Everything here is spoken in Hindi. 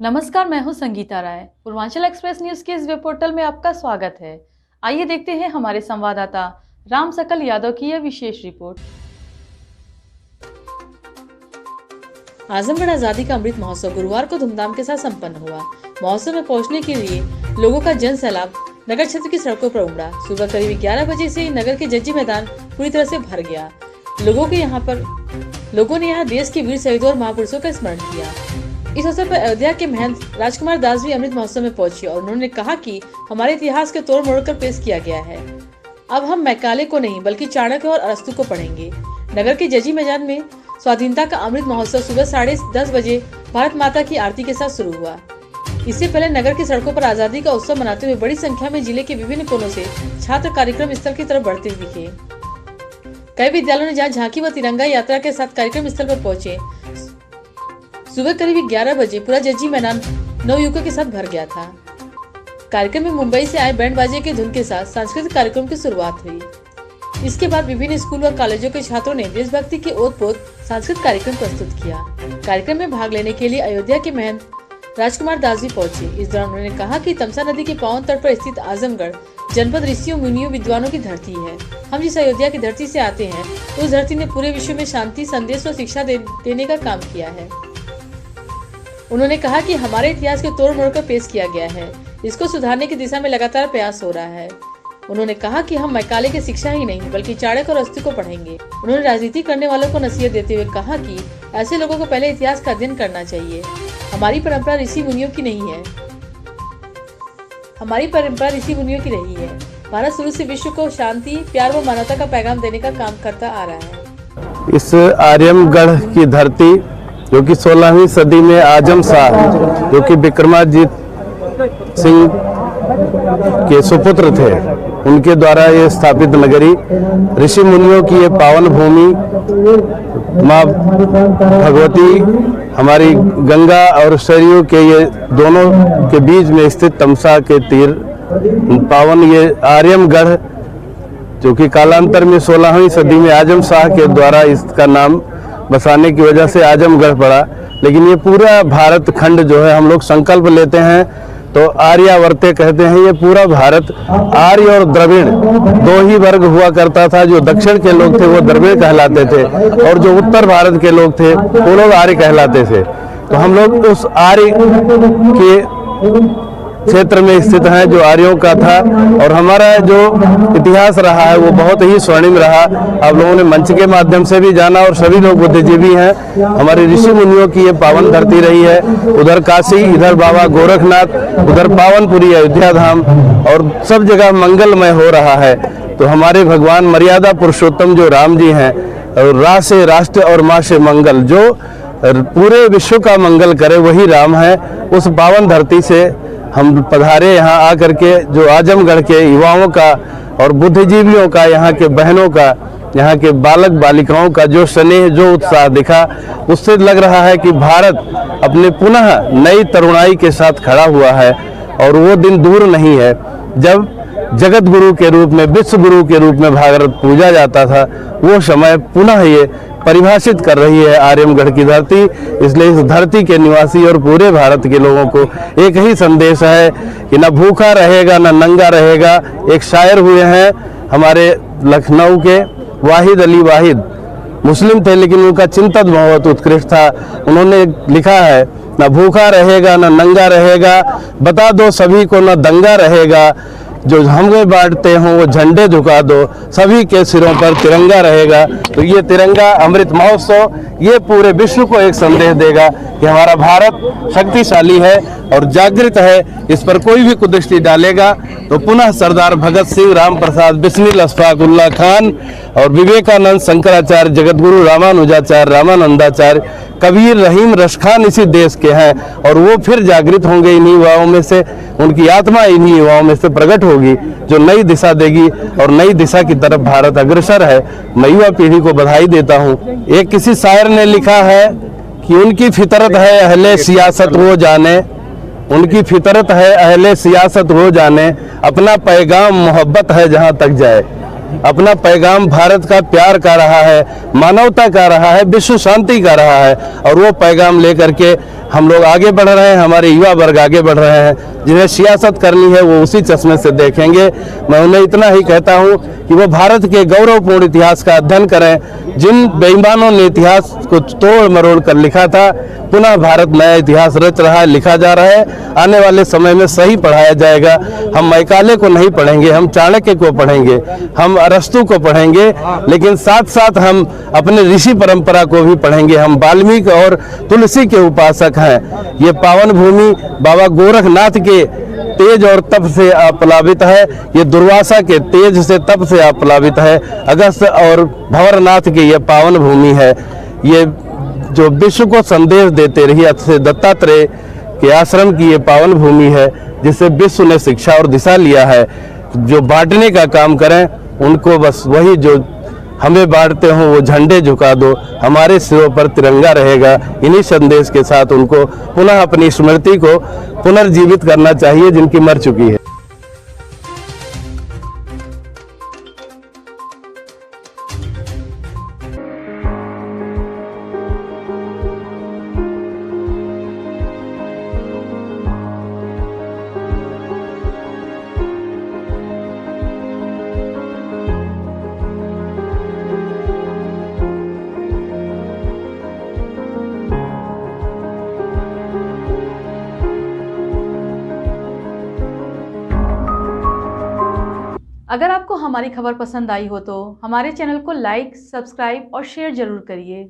नमस्कार, मैं हूं संगीता राय। पूर्वांचल एक्सप्रेस न्यूज के इस वेब पोर्टल में आपका स्वागत है। आइए देखते हैं हमारे संवाददाता राम सकल यादव की यह विशेष रिपोर्ट। आजमगढ़ आजादी का अमृत महोत्सव गुरुवार को धूमधाम के साथ संपन्न हुआ। महोत्सव में पहुंचने के लिए लोगों का जन सैलाब नगर क्षेत्र की सड़कों पर उमड़ा। सुबह करीब 11 बजे से नगर के जज्जी मैदान पूरी तरह से भर गया। लोगों ने यहाँ देश के वीर शहीदों और महापुरुषों का स्मरण किया। इस अवसर पर अयोध्या के महंत राजकुमार दास भी अमृत महोत्सव में पहुंचे और उन्होंने कहा कि हमारे इतिहास के तोड़ मोड़ कर पेश किया गया है। अब हम मैकाले को नहीं बल्कि चाणक्य और अरस्तु को पढ़ेंगे। नगर के जजी मैदान में स्वाधीनता का अमृत महोत्सव सुबह 10:30 बजे भारत माता की आरती के साथ शुरू हुआ। इससे पहले नगर की सड़कों पर आजादी का उत्सव मनाते हुए बड़ी संख्या में जिले के विभिन्न कोनों से छात्र कार्यक्रम स्थल की तरफ बढ़ते दिखे। कई विद्यालयों ने जहाँ झांकी व तिरंगा यात्रा के साथ कार्यक्रम स्थल पर पहुंचे। सुबह करीब 11 बजे पूरा जज्जी मैदान नवयुवकों के साथ भर गया था। कार्यक्रम में मुंबई से आए बैंड बाजे के धुन के साथ सांस्कृतिक कार्यक्रम की शुरुआत हुई। इसके बाद विभिन्न स्कूल व कॉलेजों के छात्रों ने देशभक्ति के ओत-पोत सांस्कृतिक कार्यक्रम प्रस्तुत किया। कार्यक्रम में भाग लेने के लिए अयोध्या के महंत राजकुमार दास भी पहुंचे। इस दौरान उन्होंने कहा कि तमसा नदी के पावन तट पर स्थित आजमगढ़ जनपद ऋषियों मुनियों विद्वानों की धरती है। हम जिस अयोध्या की धरती से आते हैं उस धरती ने पूरे विश्व में शांति, संदेश और शिक्षा देने का काम किया है। उन्होंने कहा कि हमारे इतिहास के तोड़ मोड़ कर पेश किया गया है। इसको सुधारने की दिशा में लगातार प्रयास हो रहा है। उन्होंने कहा कि हम मैकाले की शिक्षा ही नहीं बल्कि चाणक्य और अरस्तु को पढ़ेंगे। उन्होंने राजनीति करने वालों को नसीहत देते हुए कहा कि ऐसे लोगों को पहले इतिहास का अध्ययन करना चाहिए। हमारी परंपरा ऋषि मुनियों की नहीं है। भारत शुरू से विश्व को शांति, प्यार व मानवता का पैगाम देने का काम करता आ रहा है। इस आर्यमगढ़ की धरती जो कि 16वीं सदी में आजम शाह जो कि विक्रमादित्य सिंह के सुपुत्र थे, उनके द्वारा ये स्थापित नगरी, ऋषि मुनियों की ये पावन भूमि, माँ भगवती, हमारी गंगा और सरयू के ये दोनों के बीच में स्थित तमसा के तीर पावन ये आर्यमगढ़ जो कि कालांतर में 16वीं सदी में आजम शाह के द्वारा इसका नाम बसाने की वजह से आजमगढ़ पड़ा। लेकिन ये पूरा भारत खंड जो है, हम लोग संकल्प लेते हैं तो आर्यावर्ते कहते हैं। ये पूरा भारत, आर्य और द्रविड़ दो ही वर्ग हुआ करता था। जो दक्षिण के लोग थे वो द्रविड़ कहलाते थे और जो उत्तर भारत के लोग थे वो लोग आर्य कहलाते थे। तो हम लोग उस आर्य के क्षेत्र में स्थित है जो आर्यों का था। और हमारा जो इतिहास रहा है वो बहुत ही स्वर्णिम रहा। आप लोगों ने मंच के माध्यम से भी जाना और सभी लोग बुद्धिजीवी हैं। हमारे ऋषि मुनियों की ये पावन धरती रही है। उधर काशी, इधर बाबा गोरखनाथ, उधर पावनपुरी अयोध्या धाम और सब जगह मंगलमय हो रहा है। तो हमारे भगवान मर्यादा पुरुषोत्तम जो राम जी हैं, और रा से राष्ट्र और माँ से मंगल, जो पूरे विश्व का मंगल करे वही राम है। उस पावन धरती से हम पधारे यहाँ आकर के जो आजमगढ़ के युवाओं का और बुद्धिजीवियों का, यहाँ के बहनों का, यहाँ के बालक बालिकाओं का जो स्नेह, जो उत्साह दिखा, उससे लग रहा है कि भारत अपने पुनः नई तरुणाई के साथ खड़ा हुआ है। और वो दिन दूर नहीं है जब जगत गुरु के रूप में, विश्व गुरु के रूप में भारत पूजा जाता था। वो समय पुनः ये परिभाषित कर रही है आर्यमगढ़ की धरती। इसलिए इस धरती के निवासी और पूरे भारत के लोगों को एक ही संदेश है कि न भूखा रहेगा न नंगा रहेगा। एक शायर हुए हैं हमारे लखनऊ के, वाहिद अली वाहिद, मुस्लिम थे लेकिन उनका चिंतन बहुत उत्कृष्ट था। उन्होंने लिखा है, न भूखा रहेगा न नंगा रहेगा, बता दो सभी को न दंगा रहेगा, जो हमें बांटते हों वो झंडे झुका दो, सभी के सिरों पर तिरंगा रहेगा। तो ये तिरंगा अमृत महोत्सव ये पूरे विश्व को एक संदेश देगा कि हमारा भारत शक्तिशाली है और जागृत है। इस पर कोई भी कुदृष्टि डालेगा तो पुनः सरदार भगत सिंह, राम प्रसाद बिस्मिल, अशफाक उल्लाह खान और विवेकानंद, शंकराचार्य, जगतगुरु रामानुजाचार्य, रामानंदाचार्य, कबीर, रहीम, रशखान इसी देश के हैं। और वो फिर जागृत होंगे इन्हीं युवाओं में से, उनकी आत्मा इन्हीं युवाओं में से प्रकट होगी जो नई दिशा देगी और नई दिशा की तरफ भारत अग्रसर है। मैं युवा पीढ़ी को बधाई देता हूँ। एक किसी शायर ने लिखा है कि उनकी फितरत है अहले सियासत वो जाने, उनकी फितरत है अहले सियासत वो जाने, अपना पैगाम मोहब्बत है जहाँ तक जाए। अपना पैगाम भारत का प्यार का रहा है, मानवता का रहा है, विश्व शांति का रहा है, और वो पैगाम लेकर के हम लोग आगे बढ़ रहे हैं। हमारे युवा वर्ग आगे बढ़ रहे हैं। जिन्हें सियासत करनी है वो उसी चश्मे से देखेंगे। मैं उन्हें इतना ही कहता हूँ कि वो भारत के गौरवपूर्ण इतिहास का अध्ययन करें। जिन बेईमानों ने इतिहास को तोड़ मरोड़ कर लिखा था, पुनः भारत नया इतिहास रच रहा है, लिखा जा रहा है। आने वाले समय में सही पढ़ाया जाएगा। हम मैकाले को नहीं पढ़ेंगे, हम चाणक्य को पढ़ेंगे, हम अरस्तु को पढ़ेंगे, लेकिन साथ साथ हम अपने ऋषि परंपरा को भी पढ़ेंगे। हम वाल्मीकि और तुलसी के उपासक हैं। ये पावन भूमि बाबा गोरखनाथ के तेज और तप से प्लावित है। ये दुर्वासा के तेज से तप से प्लावित है। अगस्त और भंवरनाथ की ये पावन भूमि है। ये जो विश्व को संदेश देते रही से दत्तात्रेय के आश्रम की ये पावन भूमि है, जिससे विश्व ने शिक्षा और दिशा लिया है। जो बांटने का काम करें उनको बस वही जो हमें बांटते हो वो झंडे झुका दो, हमारे सिरों पर तिरंगा रहेगा। इन्हीं संदेश के साथ उनको पुनः अपनी स्मृति को पुनर्जीवित करना चाहिए जिनकी मर चुकी है। अगर आपको हमारी खबर पसंद आई हो तो हमारे चैनल को लाइक, सब्सक्राइब और शेयर जरूर करिए।